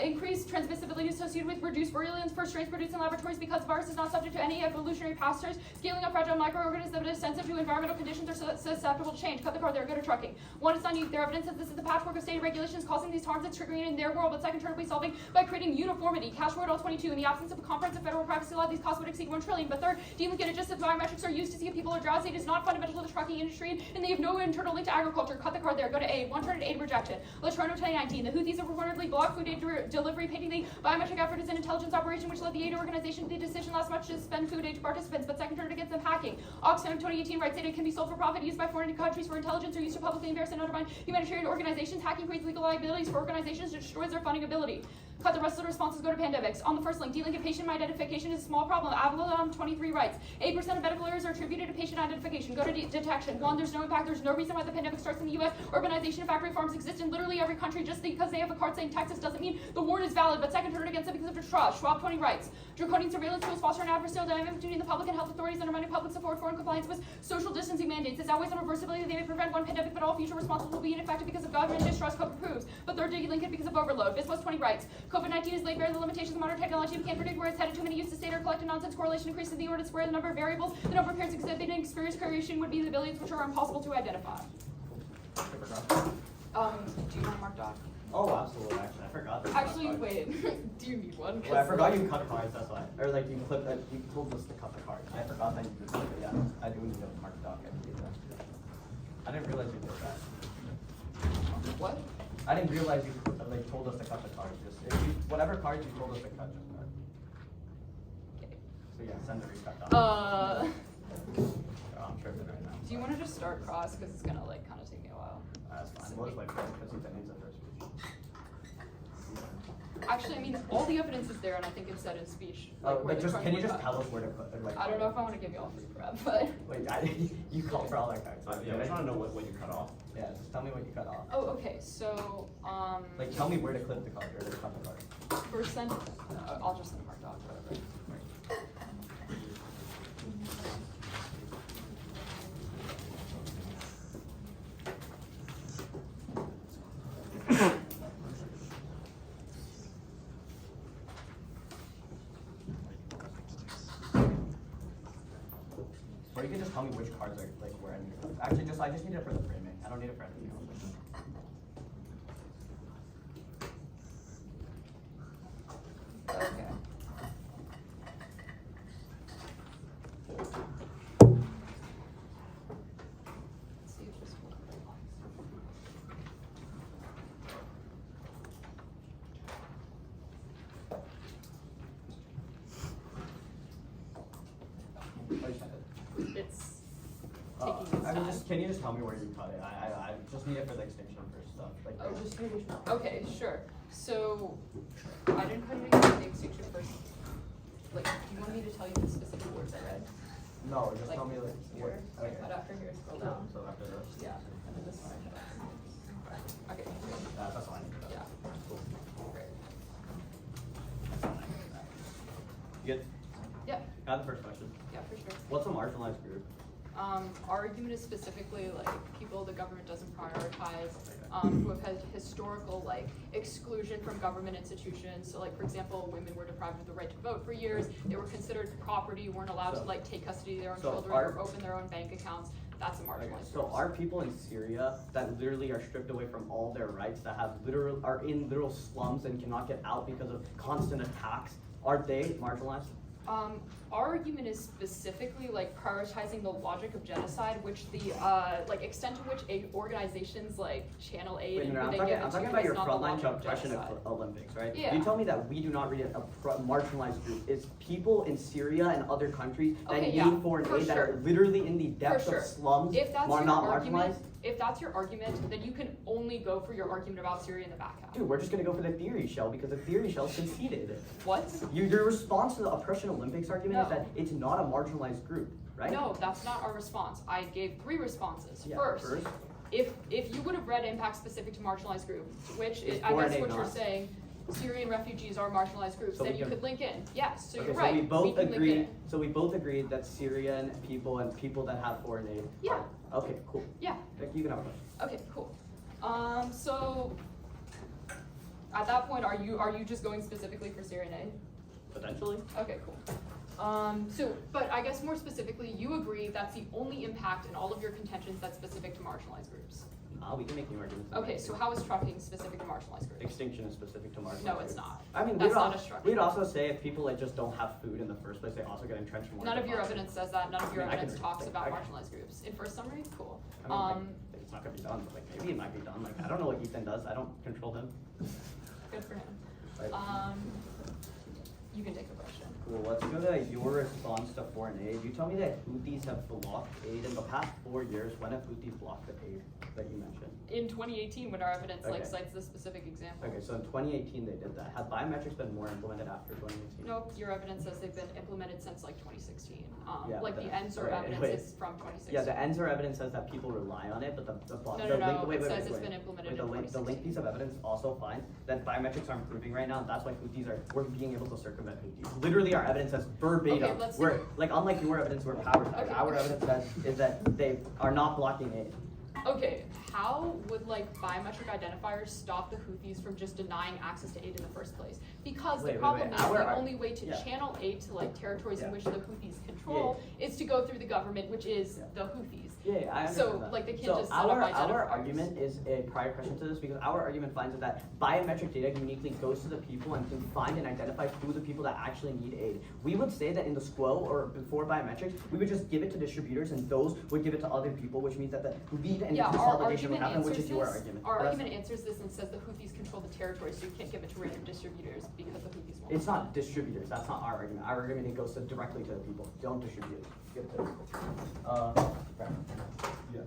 Increased transmissibility associated with reduced virulence for strains produced in laboratories because the virus is not subject to any evolutionary pastures. Scaling up fragile microorganisms that are sensitive to environmental conditions are susceptible to change. Cut the card there. Go to trucking. One, it's unused. Their evidence says this is the patchwork of state regulations causing these harms that's triggering in their world, but second, turn to be solving by creating uniformity. Cashroad all 22. In the absence of a comprehensive federal privacy law, these costs would exceed 1 trillion. But third, delink it just as biometrics are used to see if people are drowsy. It is not fundamental to the trucking industry, and they have no internal link to agriculture. Cut the card there. Go to A. One, turn to aid rejected. Latrono 2019. The Houthis have reportedly blocked food aid delivery, painting the biometric effort as an intelligence operation which led the aid organization to the decision last March to suspend food aid to participants, but second turned against them hacking. Octos 2018 writes data can be sold for profit, used by foreign countries for intelligence, or used to publicly embarrass and undermine humanitarian organizations. Hacking creates legal liabilities for organizations and destroys their funding ability. Cut the rest of the responses. Go to pandemics. On the first link, delink patient identification is a small problem. Avalon 23 writes, 8% of medical errors are attributed to patient identification. Go to detection. One, there's no impact. There's no reason why the pandemic starts in the U.S. Urbanization and factory farms exist in literally every country. Just because they have a card saying Texas doesn't mean the warrant is valid. But second, turn it against them because of distrust. Schwab 20 writes, draconian surveillance tools foster an adversarial dynamic between the public and health authorities, undermining public support for and compliance with social distancing mandates. It's always unreversibility. They may prevent one pandemic, but all future responses will be ineffective because of government distrust. COVID proves. But third, delink it because of overload. Biswas 20 writes, COVID-19 is laid bare the limitations of modern technology. We can't predict where it's headed. Too many use to state or collected nonsense. Correlation increases the order square. The number of variables, the number of parents exhibiting experience creation would be the billions, which are impossible to identify. Do you want a mark doc? Oh, absolutely. Actually, I forgot. Actually, wait. Do you need one? Well, I forgot you cut cards. That's why. Or like you clip. You told us to cut the cards. I forgot that you did that. Yeah, I do need a mark doc. I didn't realize you did that. What? I didn't realize you like told us to cut the cards. Just if you, whatever cards you told us to cut, just cut. Okay. So yeah, send the recut doc. Uh, I'm tripping right now. do you want to just start cross because it's gonna like kind of take me a while? That's fine. We'll just like because that needs a first speech. Actually, I mean, all the evidence is there, and I think it's said in speech. Like, where Like the just card can you would just cut. tell us where to put? Like, I don't know if I want to give you all free prep, but. Wait, you called for all that cards. Yeah, I just want to know what you cut off. Yeah, just tell me what you cut off. Oh, okay. So, Like, tell me where to clip the card or to cut the card. first send. I'll just send a mark doc, whatever. Or you can just tell me which cards are like where I need to clip. Actually, I just need it for the framing. I don't need it for anything else. Okay. Let's see if this will. It's taking its I mean, time. just can you just tell me where you cut it? I just need it for the extinction for stuff. Like, Oh, just which one? Okay, sure. So, I didn't cut anything with the extinction first. Like, do you want me to tell you the specific words I read? No, just Like, tell me like here, what. cut after here, scroll down. So after this. Yeah, and then this one. Okay, That's all I need. yeah. Great. You get. Yeah, Got the first question. yeah, for sure. What's a marginalized group? Our argument is specifically like people the government doesn't prioritize, who have had historical like exclusion from government institutions. So like for example, women were deprived of the right to vote for years. They were considered property, weren't allowed to like take custody of their own children or open their own bank accounts. That's a marginalized So group. are people in Syria that literally are stripped away from all their rights, that have are in literal slums and cannot get out because of constant attacks, are they marginalized? Our argument is specifically like prioritizing the logic of genocide, which the like extent to which organizations like channel aid and who I'm they talking, get I'm talking into about is your not the frontline logic to of oppression genocide. Olympics, right? Yeah. You tell me that we do not read a marginalized group. It's people in Syria and other countries that Okay, need yeah, foreign for aid that sure. are literally in the depths sure. of slums, If that's are your not argument, marginalized. If that's your argument, then you can only go for your argument about Syria in the back half. Dude, we're just gonna go for the theory shell because the theory shell conceded. What? Your response to the oppression Olympics argument is No. that it's not a marginalized group, right? No, that's not our response. I gave 3 responses. Yeah, First, first. if you would have read impact specific to marginalized groups, which It's I guess 4A what you're not. saying, Syrian refugees are marginalized groups, So then we you can- could link in. Yes, so Okay, you're so right. we both can link agreed. in. So we both agreed that Syrian people and people that have foreign aid. Yeah. Okay, cool. Yeah. You can have a question. Okay, cool. So at that point, are you just going specifically for Syrian aid? Potentially. Okay, cool. But I guess more specifically, you agree that's the only impact in all of your contentions that's specific to marginalized groups. We can make new arguments. Okay, so how is trucking specific to marginalized groups? Extinction is specific to marginalized No, groups. it's not. I mean, That's not a structure. we'd also say if people just don't have food in the first place, they also get entrenched more. None of your evidence says that. None of your I mean, I can evidence talks read- about I can- marginalized groups. In first summary, cool. I mean, it's not gonna be done, but like maybe it might be done. Like I don't know what Ethan does. I don't control him. Good for him. Right. You can take a question. Cool. Let's go to your response to foreign aid. You tell me that Houthis have blocked aid in the past 4 years. When have Houthis blocked the aid that you mentioned? In 2018, when our evidence Okay. cites this specific example. Okay, so in 2018 they did that. Have biometrics been more implemented after 2018? Nope, your evidence says they've been implemented since like 2016. Yeah, Like but the ENSOR okay, evidence wait. is from 2016. Yeah, the ENSOR evidence says that people rely on it, but the No, link, it says it's been implemented the in link 2016. piece of evidence also finds that biometrics are improving right now. That's why we're being able to circumvent Houthis. Literally, our evidence says verbatim. Okay, let's we're do- like unlike your evidence, we're power tied. Okay. Our evidence says is that they are not blocking aid. Okay, how would like biometric identifiers stop the Houthis from just denying access to aid in the first place? Because the Wait, problem is the our- only way to yeah. channel aid to like territories in Yeah. which the Houthis control is to go through the government, which is Yeah. the Houthis. Yeah, I understand So, that. like, they can't So just set up our identifiers. argument is a prior question to this because our argument finds that biometric data uniquely goes to the people and can find and identify who the people that actually need aid. We would say that in the SQUO or before biometrics, we would just give it to distributors and those would give it to other people, which means that the lead and Yeah, our consolidation would argument happen, which answers is your this. argument. Our But that's- argument answers this and says the Houthis control the territory, so you can't give it to random distributors because the Houthis won't. It's not distributors. That's not our argument. Our argument it goes directly to the people. Don't distribute it. Give it to the people. Right. Yeah.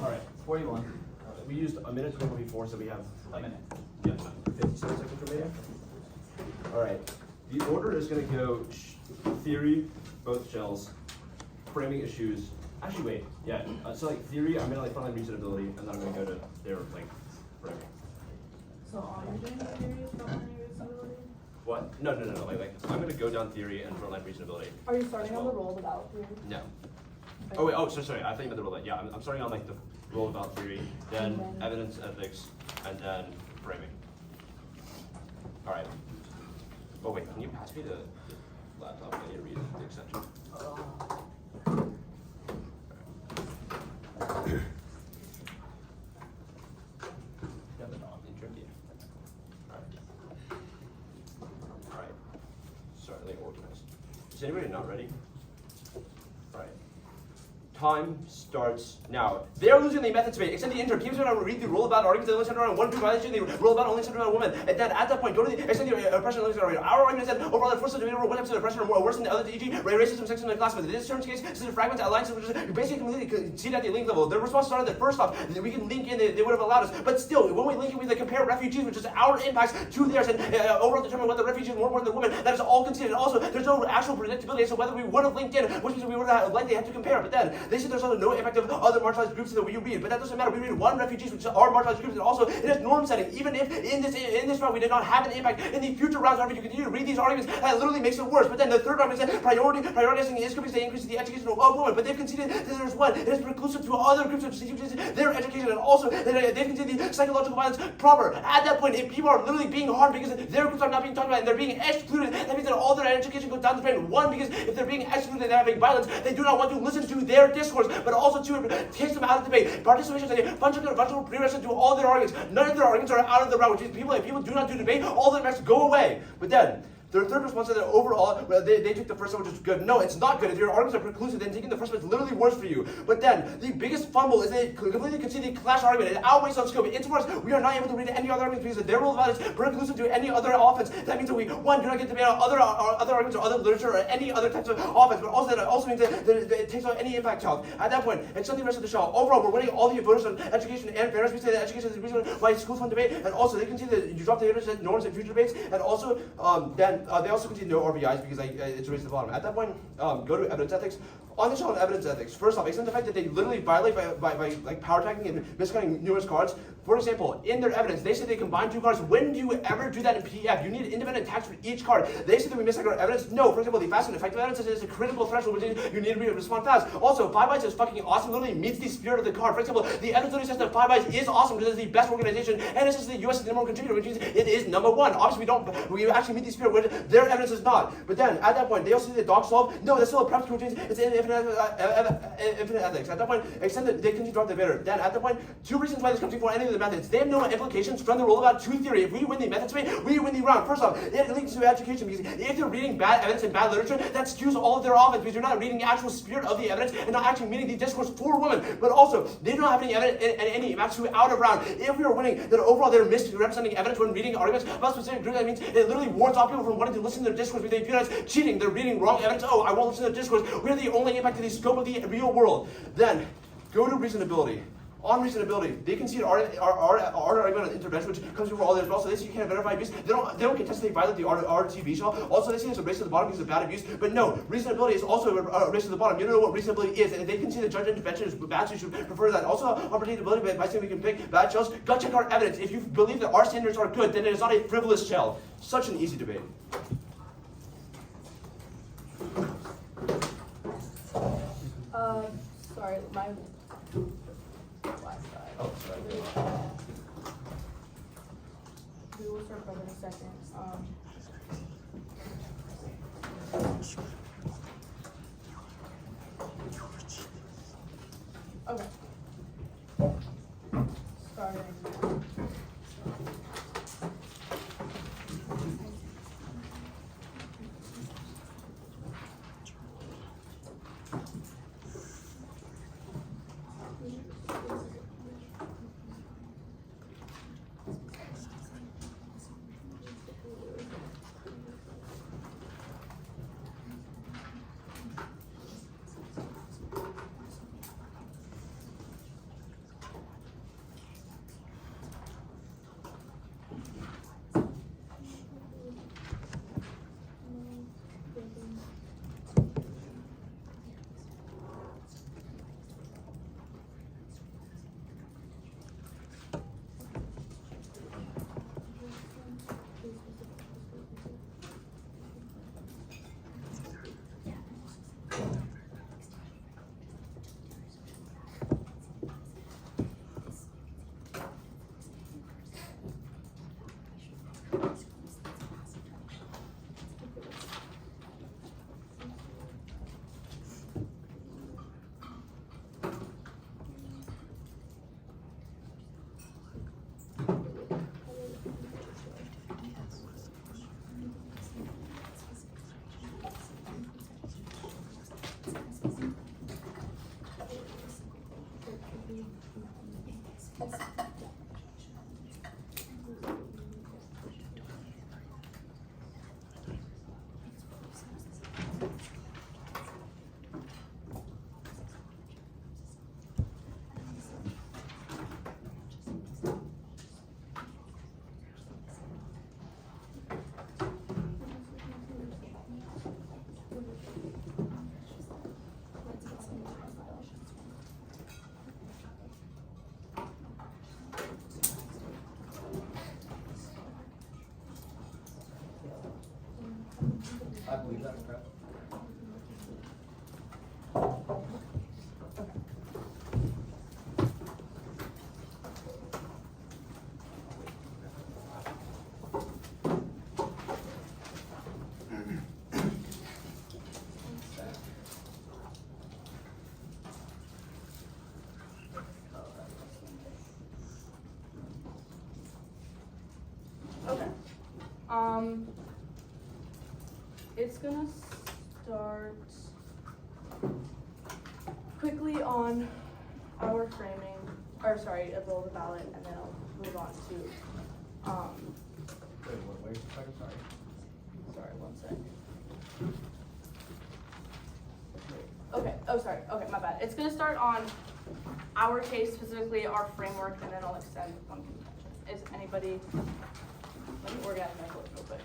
All right. 41. We used a minute total before, so we have A minute. Yeah, 57 seconds remaining. All right. The order is going to go theory, both shells, framing issues. Actually, wait. Yeah. So like theory, I'm going to like frontline reasonability, and then I'm going to go to their like framing. So all you're doing is theory is frontline reasonability? What? No. Like I'm going to go down theory and frontline reasonability. Are you starting As on the well. roll without theory? No. Oh wait. Oh, sorry. I think about the rule. Yeah, I'm starting on like the rule about theory, then evidence, ethics, and then framing. All right. Oh wait, can you pass me the laptop? I need to read the extension. Yeah, but not in tricky. All right. All right. Sorry, let me organize. Is anybody not ready? All right. Time starts now. They are losing the method space. Extend the intern. Teams are going to read the rule about arguments that only center around one group violation. They rule about only center around women. And then at that point, go to the extend the oppression only center around. Our argument is that overall the forces of the one episode of oppression are more worse than the other, e.g., racism, sexism, and classism. In this term's case, this is a fragment alliance, which is you basically completely see it at the link level. Their response started that first off, we can link in, they would have allowed us. But still, when we link in, we compare refugees, which is our impacts to theirs, and overall determine whether refugees are more important than women. That is all conceded. Also, there's no actual predictability as to whether we would have linked in, which means we would have likely had to compare. But then They say there's also no impact of other marginalized groups that we read, but that doesn't matter. We read one refugees, which are marginalized groups, and also in its norm setting. Even if in this round we did not have an impact, in the future rounds, however, you continue to read these arguments, that literally makes it worse. But then the third argument is that prioritizing is groups that increases the education of women, but they've conceded that there's one. It is preclusive to other groups of their education, and also they've conceded the psychological violence proper. At that point, if people are literally being harmed because their groups are not being talked about and they're being excluded, that means that all their education goes down the drain. One, because if they're being excluded and they're having violence, they do not want to listen to their discourse, but also to take them out of debate. Participation is a functional prerequisite to all their arguments. None of their arguments are out of the round, which means if people do not do debate, all their arguments go away. But then, their third response is that overall, they took the first one, which is good. No, it's not good. If your arguments are preclusive, then taking the first one is literally worse for you. But then, the biggest fumble is they completely concede the clash argument. It outweighs on scope. Insofar as we are not able to read any other arguments because their rule of violence is preclusive to any other offense. That means that we, one, do not get to debate on other arguments or other literature or any other types of offense, but also that it also means that it takes out any impact child. At that point, and some of the rest of the show, overall, we're winning all the voters on education and fairness. We say that education is the reason why schools fund debate, and also they concede that you drop the interest norms in future debates, and also then they also concede no RBIs because it's raised to the bottom. At that point, go to evidence ethics. On the show on evidence ethics, first off, except the fact that they literally violate by like power attacking and miscutting numerous cards. For example, in their evidence, they say they combine two cards. When do you ever do that in PDF? You need independent tags for each card. They say that we miscite our evidence. No, for example, the fast and effective evidence is a critical threshold, which is you need to respond fast. Also, 5 bytes is fucking awesome. Literally meets the spirit of the card. For example, the evidence literally says that 5 bytes is awesome because it's the best organization, and it says the U.S. is the number one contributor, which means it is number one. Obviously, we actually meet the spirit, which their evidence is not. But then at that point, they also say that dogs solve. No, that's still a prep routine. It's infinite ethics. At that point, extend that they continue to drop the debater. Then at that point, two reasons why this comes before any of the methods. They have no implications from the rule about two theory. If we win the methods debate, we win the round. First off, it links to education because if they're reading bad evidence and bad literature, that skews all of their offense because you're not reading the actual spirit of the evidence and not actually meaning the discourse for women. But also, they do not have any evidence and any maps to out of round. If we are winning, then overall they're misrepresenting evidence when reading arguments about specific groups. That means it literally wards off people from wanting to listen to their discourse because they feel it's cheating. They're reading wrong evidence. Oh, I won't listen to their discourse. We're the only impact to the scope of the real world. Then, go to reasonability. On reasonability, they concede our argument on intervention, which comes before all this, but also they say you can't verify abuse. They don't contest they violate the RTV shell. Also, they say it's a race to the bottom because of bad abuse. But no, reasonability is also a race to the bottom. You don't know what reasonability is, and if they concede the judge intervention is bad, so you should prefer that. Also, on predictability, by saying we can pick bad shells, gut check our evidence. If you believe that our standards are good, then it is not a frivolous shell. Such an easy debate. Sorry, my last slide. Oh, sorry. We will start over in a second. Okay. Starting. believe that's correct. Okay. It's gonna start quickly on our framing, or sorry, a roll the ballot, and then I'll move on to, Wait, wait, sorry. sorry, one sec. Okay, oh, sorry, okay, my bad. It's gonna start on our case, specifically our framework, and then I'll extend on contention. Is anybody, let me organize my quotes real quick.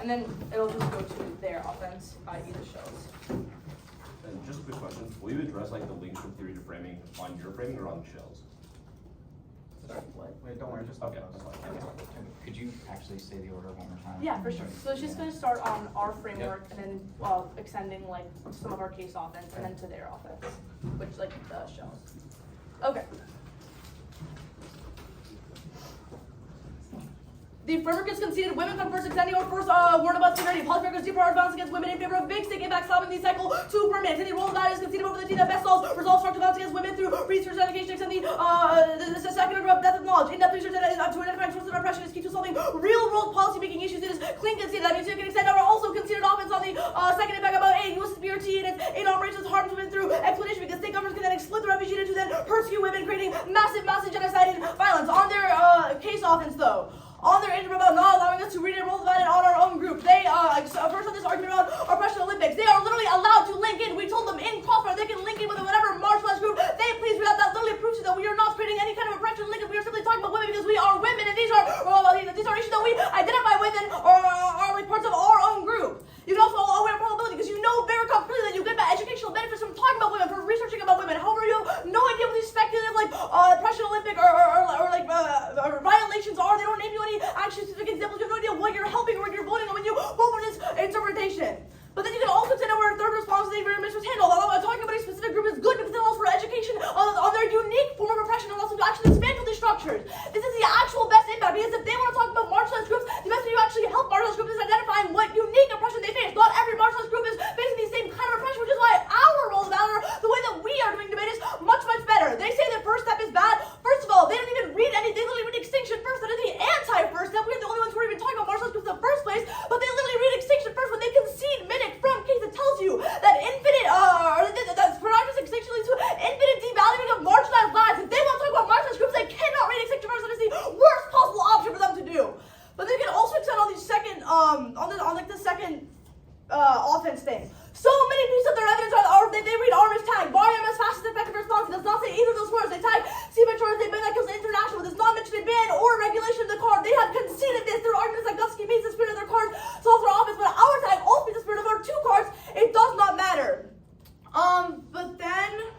And then it'll just go to their offense, i.e. the shows. And just a quick question, will you address like the links from theory to framing on your framing or on Michelle's? Sorry, what? Wait, don't worry, just Okay. Could you actually say the order one more time? Yeah, for sure. So she's gonna start on our framework and then extending like some of our case offense and then to their offense, which like the shells. Okay. The framework is conceded. Women come first, extending our first warn about severity. Policy framework is deeper violence against women in favor of big stick impact, stopping the cycle to permit. And the role of that is conceded over the team that best solves resolve structural violence against women through research and education, extending the second order of depth of knowledge. In-depth research to identify sources of oppression is key to solving real-world policy-making issues. It is clean conceded. That means you can extend our also considered offense on the second impact about A, U.S. BRT and its aid operations harms women through exploitation, because state governments can then exploit the refugee to then persecute women, creating massive genocide and violence. On their case offense, though, on their interview about not allowing us to read and roll the ballot on our own group. They, first on this argument about oppression Olympics, they are literally allowed to link in. We told them in crossfire they can link in with whatever marginalized group they please. That literally proves to them we are not creating any kind of oppression link. We are simply talking about women because we are women, and these are issues that we identify with and are like parts of our own group. You can also aware of probability because you know very clearly that you get educational benefits from talking about women, from researching about women. However, you have no idea what these speculative like oppression Olympic or violations are. They don't name you any actually specific examples. You have no idea what you're helping or what you're voting on when you vote for this interpretation. But then you can also say that our third response is the environment was handled. Although talking about a specific group is good because it allows for education on their unique form of oppression and also to actually dismantle these structures. This is the actual best impact, because if they want to talk about marginalized groups, the best way you actually help marginalized groups is identifying what unique oppression they face. Not every marginalized group is facing the same kind of oppression, which is why our role of valor, the way that we are doing debate, is much better. They say the first step is bad. First of all, they don't even read any. They literally read extinction first. That is the anti-first step. We're the only ones who are even talking about marginalized groups in the first place. But they literally read extinction first when they concede minute from case that tells you that infinite that pornography extinction leads to infinite devaluing of marginalized lives. If they want to talk about marginalized groups, they cannot read extinction first. That is the worst possible option for them to do. But they can also extend on the second the second offense thing. So many pieces of their evidence are they read armors tag, biometric fastest effective response. It does not say either of those words. They tag C-Metro, they ban that kills international. It does not mention a ban or regulation of the card. They have conceded this. Their argument is that Gusky means the spirit of their cards solves their offense, but our tag also means the spirit of our two cards. It does not matter. But then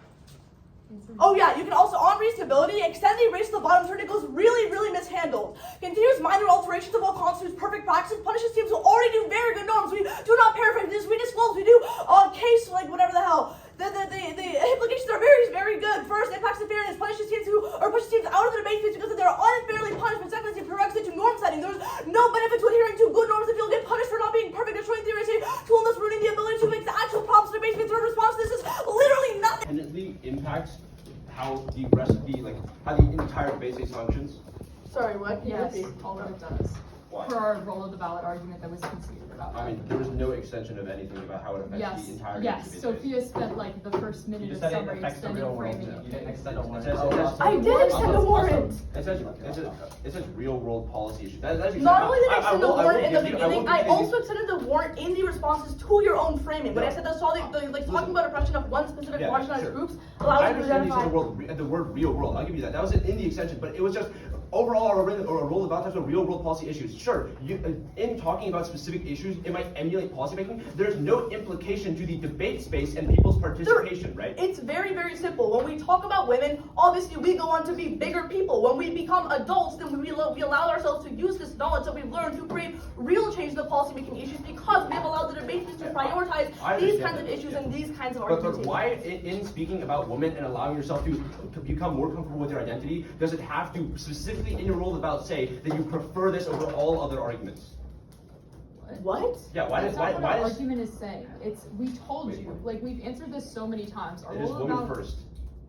oh yeah, you can also, on reasonability, extend the erase to the bottom turn. It goes really mishandled. Continuous minor alterations of all constitutes perfect practices. Punishes teams who already do very good norms. We do not paraphrase this. We disclose. We do case like whatever the hell. The implications are very good. First, impacts the fairness. Pushes teams out of the debate space because they're unfairly punished. But secondly, it prerequisite to norm setting. There's no benefit to adhering to good norms if you'll get punished for not being perfect, destroying the erase tool, thus ruining the ability to make the actual problems in the debate space. Third response, this is literally nothing. Independently impacts how the rest of the how the entire basic functions. Sorry, what? Can you Yes, repeat? all of it does. Why? For our roll of the ballot argument that was conceded about. I mean, there was no extension of anything about how it affects Yes, the entire. yes, Sophia spent like the first minute You of just said it summary affects the extending real world. framing. You didn't extend a warrant. I did extend a warrant. It says real world policy issues. That's Not only did I extend the warrant in the give you- beginning, I give you- also extended the warrant in the responses to your own framing. When I said that's all like talking about oppression of one specific marginalized sure. groups I allows you to understand identify. the word real world. I'll give you that. That was in the extension, but it was just overall our role of ballot types on real world policy issues. Sure, in talking about specific issues, it might emulate policymaking. There's no implication to the debate space and people's participation, right? It's very, very simple. When we talk about women, obviously we go on to be bigger people. When we become adults, then we allow ourselves to use this knowledge that we've learned to create real change in the policymaking issues because we have allowed the debate to prioritize these kinds of issues and these kinds of arguments. But why, in speaking about women and allowing yourself to become more comfortable with your identity, does it have to specifically in your role about say that you prefer this over all other arguments? What? Yeah, why That's does not what our does argument is saying. It's we told Wait. you, like we've answered this so many times. Our it is role women about first?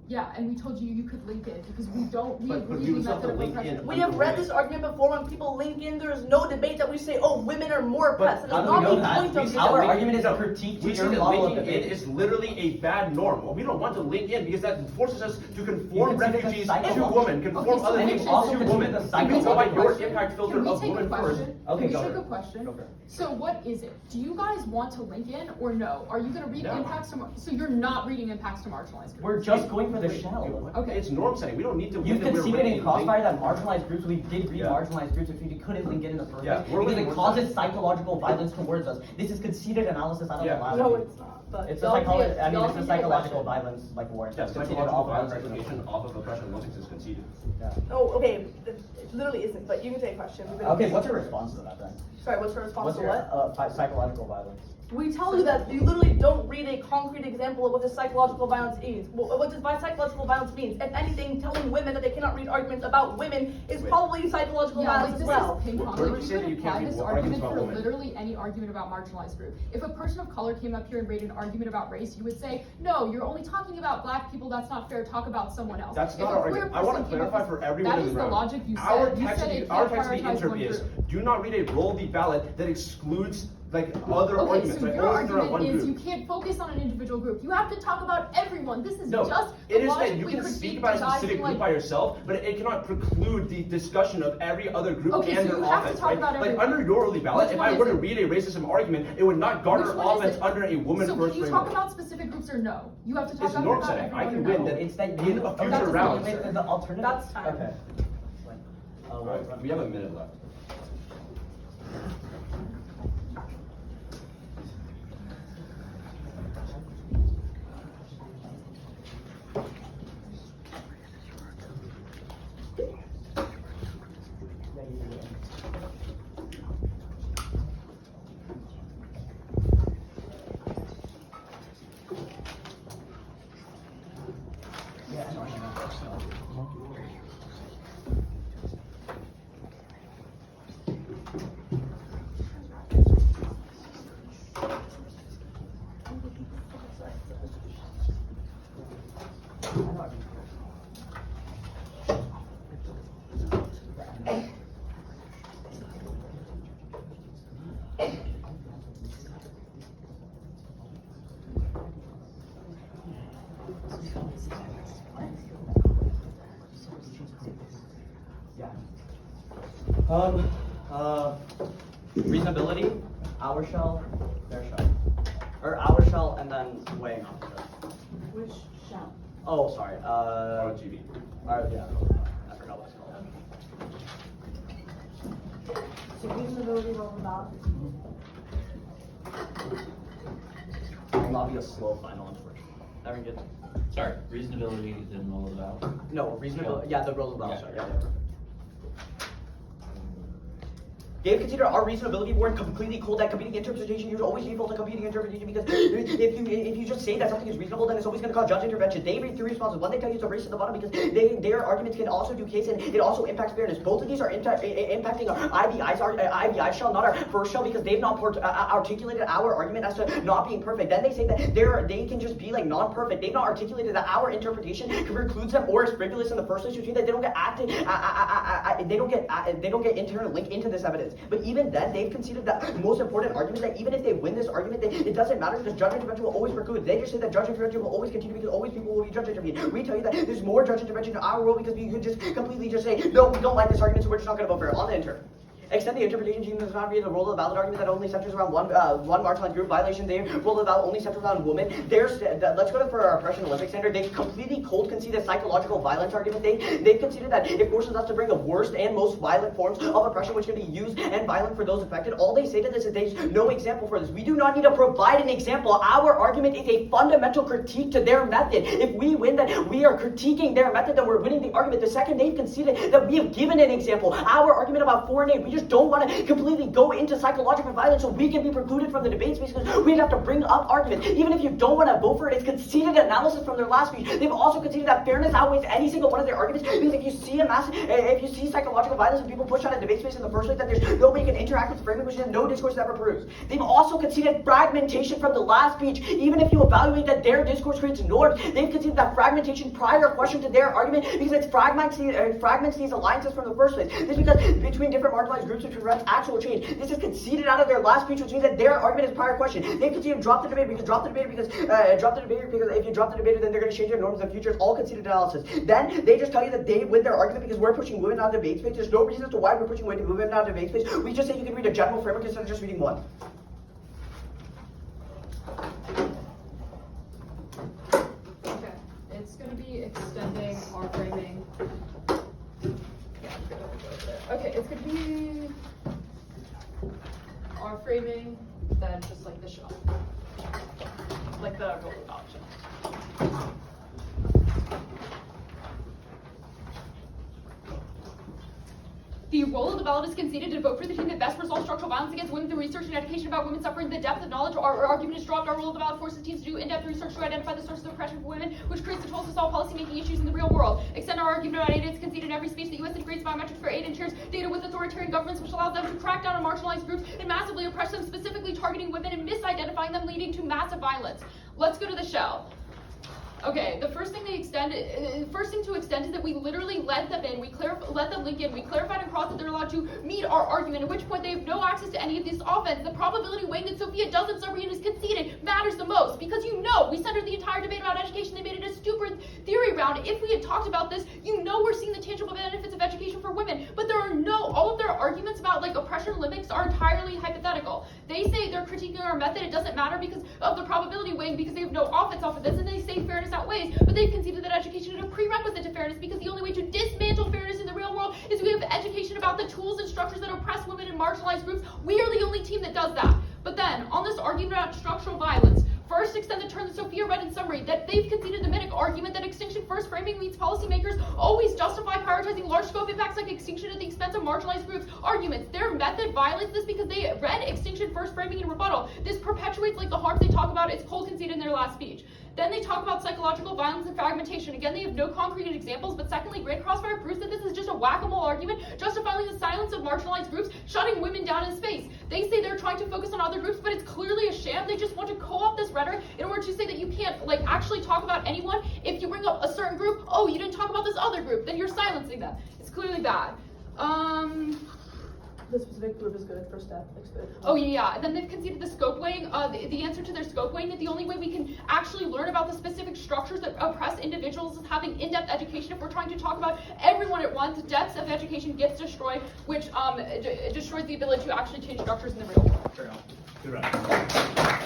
yeah, and we told you you could link it because we But agree you the still have to method of link oppression. in. We have read this argument before. When people link in, there is no debate that we say, oh, women are more oppressed. It how does do we not know the that? point of Our this. argument is No, a critique to we your say that model of linking in debate. is literally a bad norm. Well, we don't want to link in because that forces us to conform You consider the refugees cycle to of- women, conform Okay, so other can we things take- also to consider women. the You cycle can of go by your question? impact filter Can we of take a women first. question? Okay, Can we go take for a it. question? Go for it. So what is it? Do you guys want to link in or no? Are you going to read No. impacts to so you're not reading impacts to marginalized groups? We're just going for the shell. Okay. It's norm setting. We don't need to You've link it. We're conceded ready in to Crossfire link- that marginalized groups, we did read Yeah. marginalized groups if you couldn't link it in the first Yeah, place. we're Because looking- it causes psychological violence towards us. This is conceded analysis out of Yeah. the lab. No, it's not. But It's a y'all psychology, take- I mean, y'all it's a take psychological question. violence like war. Yeah, psychological violence application off of oppression once it's conceded. Yeah. Oh, okay. It literally isn't, but you can take a question. We've been- Okay, what's your response to that then? Sorry, what's your response What's to your what? psychological violence? We tell you that you literally don't read a concrete example of what this psychological violence is. What does by psychological violence means? If anything, telling women that they cannot read arguments about women is Wait. probably psychological Yeah, like violence this as well. is ping pong. Where do Like, we you say that could you can't apply read this arguments argument about for women? literally any argument about marginalized group. If a person of color came up here and made an argument about race, you would say, no, you're only talking about black people, that's not fair, talk about someone else. That's If not a our queer argument. I want to person came up clarify with- for everyone that in is the the room. logic you Our said. You text, said it our can't text of the prioritize interview one is: group. do not read a roll of the ballot that excludes like other Okay, arguments. so Right? your Only around one argument is group. you can't focus on an individual group. You have to talk about everyone. This is No, just it the is logic that you we can critique speak about a devising, specific group like- by yourself, but it cannot preclude the discussion of every other group Okay, and so their you have to offense. talk Right? about Like everyone. under your early ballot, Which if one I is were to it? read a racism argument, it would not garner Which one is offense it? under a woman So first can you framework. talk about specific groups or no? You have to talk It's about norm about setting. I everyone can or win no? that. It's that in you, a that's future the- round. the alternative. That's time. Okay. All right, we have a minute left. Reasonability, our shell, their shell. Or our shell and then weighing off of it. Which shall? Oh, sorry. RGB. Yeah. I forgot what it's called. So reasonability over ballot. It will not be a slow final, unfortunately. That good? Sorry, reasonability didn't roll it out. No, reasonability. Yeah, the role of Yeah. sorry. Yeah. Dave considered our reasonability board completely cold at competing interpretation. You're always default to competing interpretation because if you just say that something is reasonable, then it's always going to cause judge intervention. They read three responses. One, they tell you it's a race at the bottom because their arguments can also do case and it also impacts fairness. Both of these are impacting our IBI shell, not our first shell, because they've not articulated our argument as to not being perfect. Then they say that they can just be like non-perfect. They've not articulated that our interpretation precludes them or is frivolous in the first place, which means that they don't get internal link into this evidence. But even then, they've conceded that most important argument that even if they win this argument, it doesn't matter because judge intervention will always preclude. They just say that judge intervention will always continue because always people will be judge intervened. We tell you that there's more judge intervention in our world because you could just completely just say, no, we don't like this argument, so we're just not going to vote for it on the inter. Extend the interpretation scheme does not read the role of the ballot argument that only centers around one marginalized group violation. Their role of the ballot only centers around women. Let's go to for our oppression Olympic standard. They completely cold conceded psychological violence argument. They conceded that it forces us to bring the worst and most violent forms of oppression which can be used and violent for those affected. All they say to this is there's no example for this. We do not need to provide an example. Our argument is a fundamental critique to their method. If we win that we are critiquing their method, then we're winning the argument. The second they've conceded that we have given an example. Our argument about foreign aid, we just don't want to completely go into psychological violence so we can be precluded from the debate space because we'd have to bring up arguments. Even if you don't want to vote for it, it's conceded analysis from their last speech. They've also conceded that fairness outweighs any single one of their arguments because if you see psychological violence and people push on a debate space in the first place, that there's no way you can interact with the framing, which no discourse ever proves. They've also conceded fragmentation from the last speech. Even if you evaluate that their discourse creates norms, they've conceded that fragmentation prior question to their argument because it fragments these alliances from the first place. This is because between different marginalized groups which prevents actual change. This is conceded out of their last speech, which means that their argument is prior question. They've conceded drop the debate because if you drop the debater, then they're going to change their norms in the future. It's all conceded analysis. Then they just tell you that they win their argument because we're pushing women out of debate space. There's no reason as to why we're pushing women out of debate space. We just say you can read a general framework instead of just reading one. Okay, it's going to be extending our framing. Yeah, I'm good. Okay, it's going to be our framing, then just like the shell. Like the roll option. The role of the ballot is conceded to vote for the team that best resolves structural violence against women through research and education about women suffering. The depth of knowledge our argument is dropped. Our role of the ballot forces teams to do in-depth research to identify the sources of oppression for women, which creates the tools to solve policy-making issues in the real world. Extend our argument about aid. It's conceded in every speech that U.S. integrates biometrics for aid and shares data with authoritarian governments, which allows them to crack down on marginalized groups and massively oppress them, specifically targeting women and misidentifying them, leading to massive violence. Let's go to the shell. Okay, the first thing to extend is that we literally let them in, let them link in, we clarified and crossed that they're allowed to meet our argument, at which point they have no access to any of this offense. The probability weighing that Sophia does and Sabrina is conceded matters the most, because we centered the entire debate about education, they made it a stupid theory round. If we had talked about this, we're seeing the tangible benefits of education for women, but all of their arguments about oppression Olympics are entirely hypothetical. They say they're critiquing our method, it doesn't matter because of the probability weighing, because they have no offense off of this, and they say fairness outweighs, but they've conceded that education is a prerequisite to fairness because the only way to dismantle fairness in the real world is we have education about the tools and structures that oppress women and marginalized groups. We are the only team that does that. But then, on this argument about structural violence, first extend the term that Sophia read in summary, that they've conceded the Minnick argument that extinction first framing leads policymakers always justify prioritizing large scope impacts like extinction at the expense of marginalized groups. Arguments. Their method violates this because they read extinction first framing in rebuttal. This perpetuates the harms they talk about. It's cold conceded in their last speech. Then they talk about psychological violence and fragmentation. Again, they have no concrete examples, but secondly, Great Crossfire proves that this is just a whack-a-mole argument justifying the silence of marginalized groups, shutting women down in space. They say they're trying to focus on other groups, but it's clearly a sham. They just want to co-opt this rhetoric in order to say that you can't actually talk about anyone. If you bring up a certain group, oh, you didn't talk about this other group, then you're silencing them. It's clearly bad. The specific group is good for step. Oh yeah. And then they've conceded the scope weighing. The answer to their scope weighing, that the only way we can actually learn about the specific structures that oppress individuals is having in-depth education. If we're trying to talk about everyone at once, depth of education gets destroyed, which destroys the ability to actually change structures in the real world. Good round.